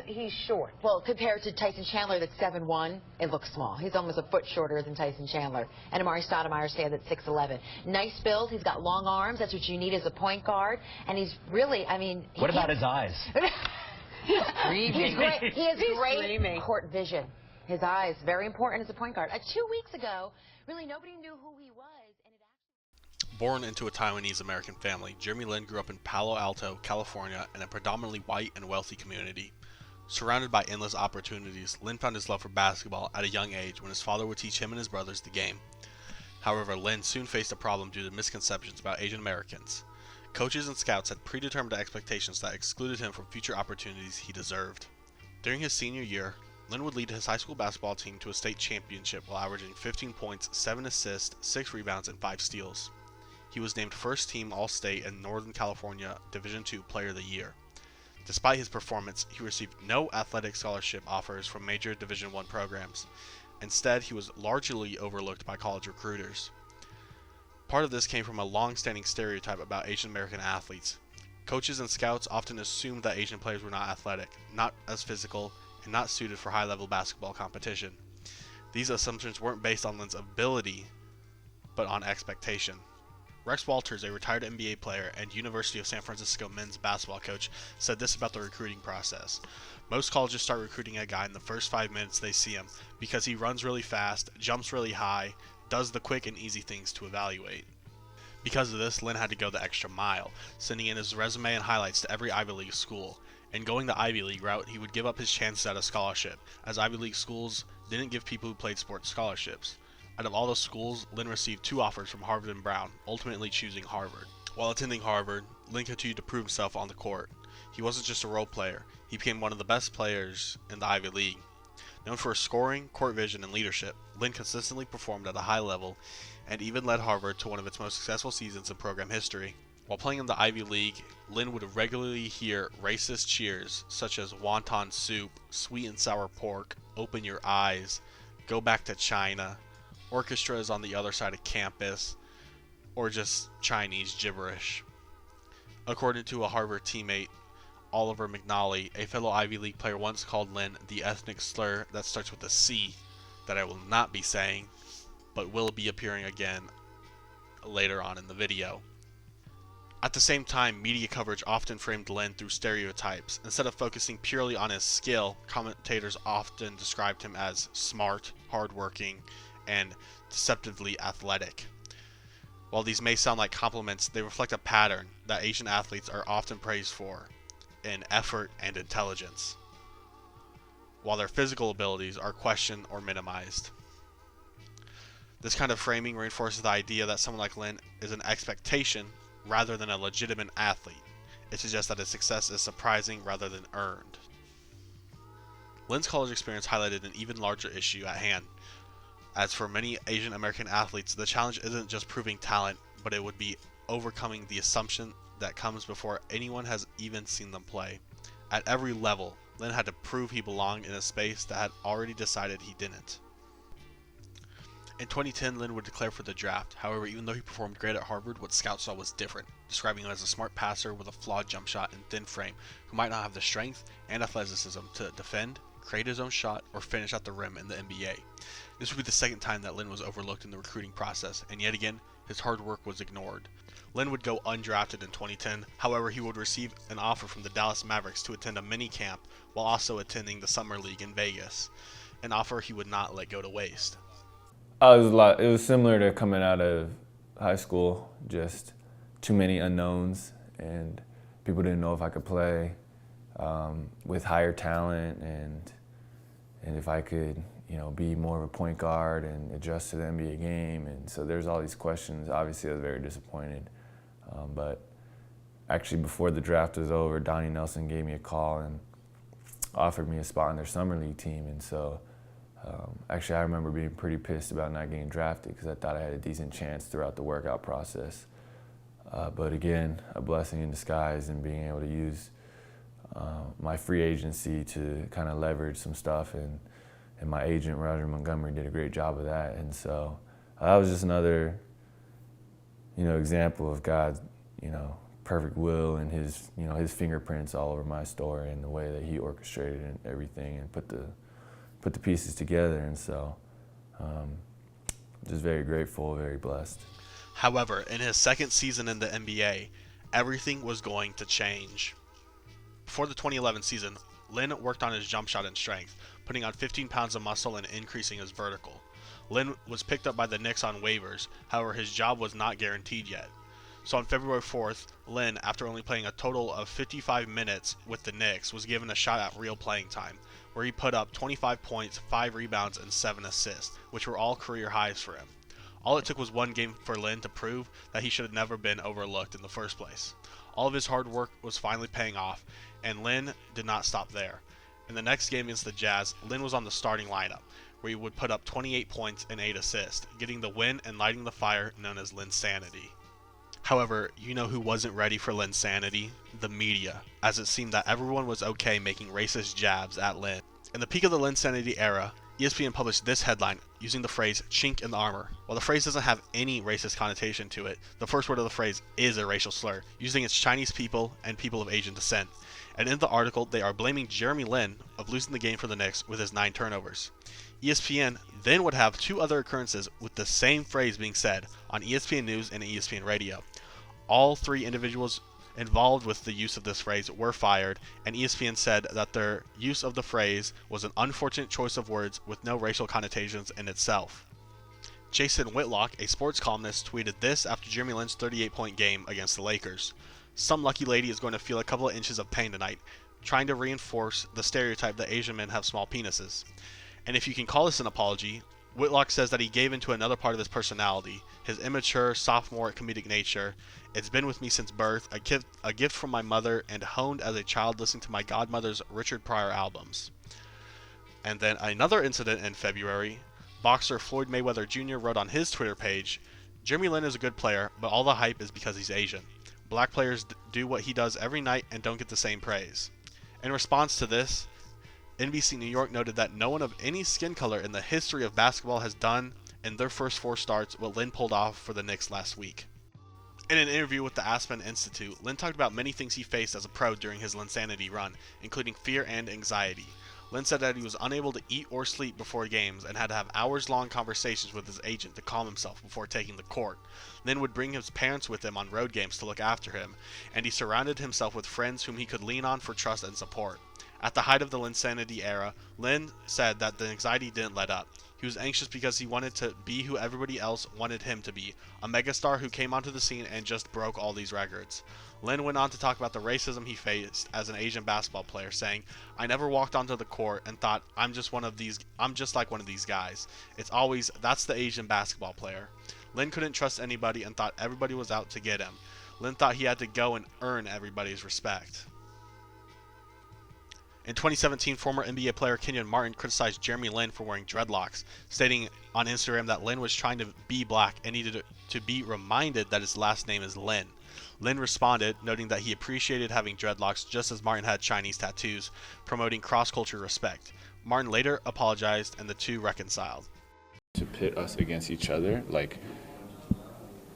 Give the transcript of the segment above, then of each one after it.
He's short. Well, compared to Tyson Chandler, that's 7'1", it looks small. He's almost a foot shorter than Tyson Chandler. And Amari Stoudemire stands at 6'11". Nice build. He's got long arms. That's what you need as a point guard. And he's really, I mean... What about his eyes? He's great. He has great dreaming. court vision. His eyes, very important as a point guard. 2 weeks ago, really nobody knew who he was. Born into a Taiwanese American family, Jeremy Lin grew up in Palo Alto, California, in a predominantly white and wealthy community. Surrounded by endless opportunities, Lin found his love for basketball at a young age when his father would teach him and his brothers the game. However, Lin soon faced a problem due to misconceptions about Asian Americans. Coaches and scouts had predetermined expectations that excluded him from future opportunities he deserved. During his senior year, Lin would lead his high school basketball team to a state championship while averaging 15 points, 7 assists, 6 rebounds, and 5 steals. He was named first team All-State and Northern California Division II Player of the Year. Despite his performance, he received no athletic scholarship offers from major Division I programs. Instead, he was largely overlooked by college recruiters. Part of this came from a long-standing stereotype about Asian American athletes. Coaches and scouts often assumed that Asian players were not athletic, not as physical, and not suited for high-level basketball competition. These assumptions weren't based on Lin's ability, but on expectation. Rex Walters, a retired NBA player and University of San Francisco men's basketball coach, said this about the recruiting process. Most colleges start recruiting a guy in the first 5 minutes they see him because he runs really fast, jumps really high, does the quick and easy things to evaluate. Because of this, Lin had to go the extra mile, sending in his resume and highlights to every Ivy League school. And going the Ivy League route, he would give up his chances at a scholarship, as Ivy League schools didn't give people who played sports scholarships. Out of all those schools, Lin received 2 offers from Harvard and Brown, ultimately choosing Harvard. While attending Harvard, Lin continued to prove himself on the court. He wasn't just a role player, he became one of the best players in the Ivy League. Known for his scoring, court vision, and leadership, Lin consistently performed at a high level and even led Harvard to one of its most successful seasons in program history. While playing in the Ivy League, Lin would regularly hear racist cheers such as wonton soup, sweet and sour pork, open your eyes, go back to China, orchestras on the other side of campus, or just Chinese gibberish. According to a Harvard teammate, Oliver McNally, a fellow Ivy League player once called Lin the ethnic slur that starts with a C that I will not be saying, but will be appearing again later on in the video. At the same time, media coverage often framed Lin through stereotypes. Instead of focusing purely on his skill, commentators often described him as smart, hardworking, and deceptively athletic. While these may sound like compliments, they reflect a pattern that Asian athletes are often praised for in effort and intelligence, while their physical abilities are questioned or minimized. This kind of framing reinforces the idea that someone like Lin is an expectation rather than a legitimate athlete. It suggests that his success is surprising rather than earned. Lin's college experience highlighted an even larger issue at hand. As for many Asian American athletes, the challenge isn't just proving talent, but it would be overcoming the assumption that comes before anyone has even seen them play. At every level, Lin had to prove he belonged in a space that had already decided he didn't. In 2010, Lin would declare for the draft. However, even though he performed great at Harvard, what scouts saw was different, describing him as a smart passer with a flawed jump shot and thin frame, who might not have the strength and athleticism to defend, create his own shot, or finish at the rim in the NBA. This would be the second time that Lin was overlooked in the recruiting process, and yet again, his hard work was ignored. Lin would go undrafted in 2010, however he would receive an offer from the Dallas Mavericks to attend a mini camp while also attending the Summer League in Vegas, an offer he would not let go to waste. It was similar to coming out of high school, just too many unknowns, and people didn't know if I could play with higher talent, and if I could, be more of a point guard and adjust to the NBA game. And so there's all these questions. Obviously, I was very disappointed. But actually, before the draft was over, Donnie Nelson gave me a call and offered me a spot on their summer league team. And so actually, I remember being pretty pissed about not getting drafted because I thought I had a decent chance throughout the workout process. But again, a blessing in disguise, and being able to use my free agency to kind of leverage some stuff. And my agent, Roger Montgomery, did a great job of that. And so that was just another, example of God, perfect will and his, his fingerprints all over my story and the way that he orchestrated and everything and put the pieces together. And so, just very grateful, very blessed. However, in his second season in the NBA, everything was going to change. Before the 2011 season, Lin worked on his jump shot and strength, putting on 15 pounds of muscle and increasing his vertical. Lin was picked up by the Knicks on waivers, however his job was not guaranteed yet. So on February 4th, Lin, after only playing a total of 55 minutes with the Knicks, was given a shot at real playing time, where he put up 25 points, 5 rebounds, and 7 assists, which were all career highs for him. All it took was one game for Lin to prove that he should have never been overlooked in the first place. All of his hard work was finally paying off, and Lin did not stop there. In the next game against the Jazz, Lin was on the starting lineup, where he would put up 28 points and 8 assists, getting the win and lighting the fire known as Linsanity. However, you know who wasn't ready for Linsanity? The media, as it seemed that everyone was okay making racist jabs at Lin. In the peak of the Linsanity era, ESPN published this headline using the phrase "chink in the armor." While the phrase doesn't have any racist connotation to it, the first word of the phrase is a racial slur, using its Chinese people and people of Asian descent. And in the article, they are blaming Jeremy Lin of losing the game for the Knicks with his 9 turnovers. ESPN then would have 2 other occurrences with the same phrase being said on ESPN News and ESPN Radio. All 3 individuals involved with the use of this phrase were fired, and ESPN said that their use of the phrase was an unfortunate choice of words with no racial connotations in itself. Jason Whitlock, a sports columnist, tweeted this after Jeremy Lin's 38-point game against the Lakers. "Some lucky lady is going to feel a couple of inches of pain tonight, trying to reinforce the stereotype that Asian men have small penises." And if you can call this an apology, Whitlock says that he gave into another part of his personality, his immature, sophomore comedic nature. "It's been with me since birth, a gift from my mother, and honed as a child listening to my godmother's Richard Pryor albums." And then another incident in February, boxer Floyd Mayweather Jr. wrote on his Twitter page, "Jeremy Lin is a good player, but all the hype is because he's Asian. Black players do what he does every night and don't get the same praise." In response to this, NBC New York noted that no one of any skin color in the history of basketball has done in their first 4 starts what Lin pulled off for the Knicks last week. In an interview with the Aspen Institute, Lin talked about many things he faced as a pro during his Linsanity run, including fear and anxiety. Lin said that he was unable to eat or sleep before games and had to have hours-long conversations with his agent to calm himself before taking the court. Lin would bring his parents with him on road games to look after him, and he surrounded himself with friends whom he could lean on for trust and support. At the height of the Linsanity era, Lin said that the anxiety didn't let up. He was anxious because he wanted to be who everybody else wanted him to be, a megastar who came onto the scene and just broke all these records. Lin went on to talk about the racism he faced as an Asian basketball player, saying, "I never walked onto the court and thought I'm just like one of these guys. It's always, that's the Asian basketball player." Lin couldn't trust anybody and thought everybody was out to get him. Lin thought he had to go and earn everybody's respect. In 2017, former NBA player Kenyon Martin criticized Jeremy Lin for wearing dreadlocks, stating on Instagram that Lin was trying to be black and needed to be reminded that his last name is Lin. Lin responded, noting that he appreciated having dreadlocks just as Martin had Chinese tattoos, promoting cross-culture respect. Martin later apologized and the two reconciled. To pit us against each other, like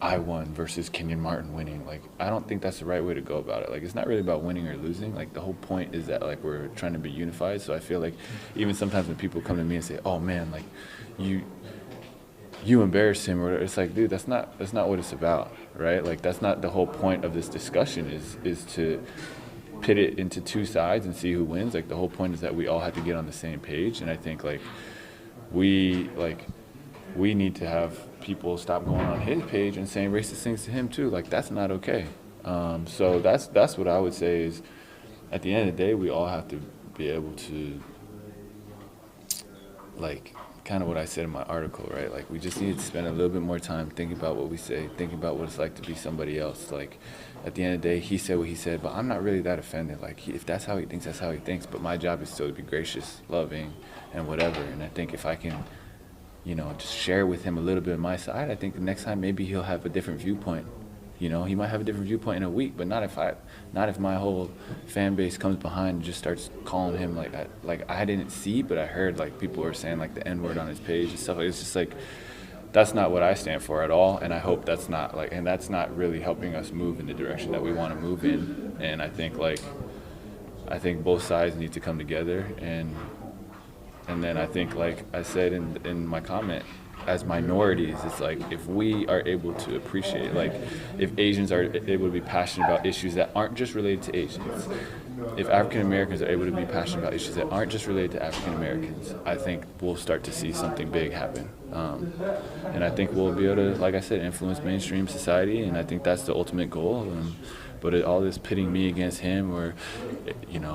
I won versus Kenyon Martin winning, like I don't think that's the right way to go about it. Like it's not really about winning or losing. Like the whole point is that like we're trying to be unified. So I feel like even sometimes when people come to me and say, "Oh man, like you embarrassed him," or whatever, it's like, dude, that's not what it's about, right? Like that's not the whole point of this discussion is to pit it into two sides and see who wins. Like the whole point is that we all have to get on the same page, and I think like we need to have people stop going on his page and saying racist things to him too. Like that's not okay. So that's what I would say is, at the end of the day, we all have to be able to, like, kind of what I said in my article, right? Like we just need to spend a little bit more time thinking about what we say, thinking about what it's like to be somebody else. Like at the end of the day, he said what he said, but I'm not really that offended. Like if that's how he thinks, that's how he thinks. But my job is still to be gracious, loving, and whatever. And I think if I can, just share with him a little bit of my side, I think the next time maybe he'll have a different viewpoint. He might have a different viewpoint in a week, but not if my whole fan base comes behind and just starts calling him like I didn't see, but I heard like people were saying like the N-word on his page and stuff. It's just like that's not what I stand for at all, and I hope that's not and that's not really helping us move in the direction that we want to move in. And I think both sides need to come together, and then I think, like I said in my comment, as minorities, it's like if we are able to appreciate, like if Asians are able to be passionate about issues that aren't just related to Asians, if African Americans are able to be passionate about issues that aren't just related to African Americans, I think we'll start to see something big happen. And I think we'll be able to, like I said, influence mainstream society, and I think that's the ultimate goal. But all this pitting me against him, or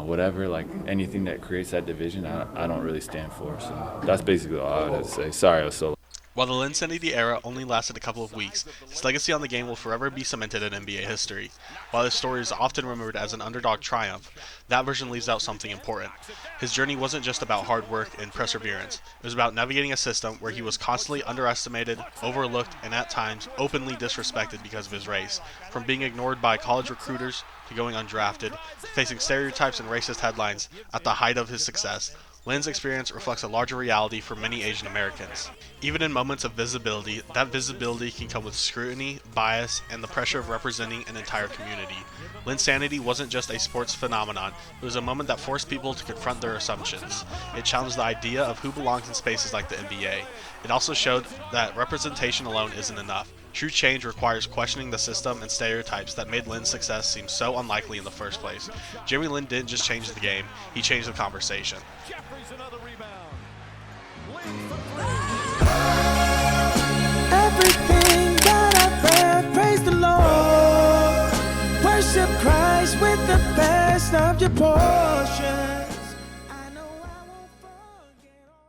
whatever, like anything that creates that division, I don't really stand for. So that's basically all I had to say. Sorry I was so. While the Linsanity era only lasted a couple of weeks, his legacy on the game will forever be cemented in NBA history. While his story is often remembered as an underdog triumph, that version leaves out something important. His journey wasn't just about hard work and perseverance. It was about navigating a system where he was constantly underestimated, overlooked, and at times openly disrespected because of his race. From being ignored by college recruiters to going undrafted, to facing stereotypes and racist headlines at the height of his success, Lin's experience reflects a larger reality for many Asian Americans. Even in moments of visibility, that visibility can come with scrutiny, bias, and the pressure of representing an entire community. Linsanity wasn't just a sports phenomenon, it was a moment that forced people to confront their assumptions. It challenged the idea of who belongs in spaces like the NBA. It also showed that representation alone isn't enough. True change requires questioning the system and stereotypes that made Lin's success seem so unlikely in the first place. Jeremy Lin didn't just change the game, he changed the conversation. Everything that I've read, praise the Lord. Worship Christ with the best of your portion.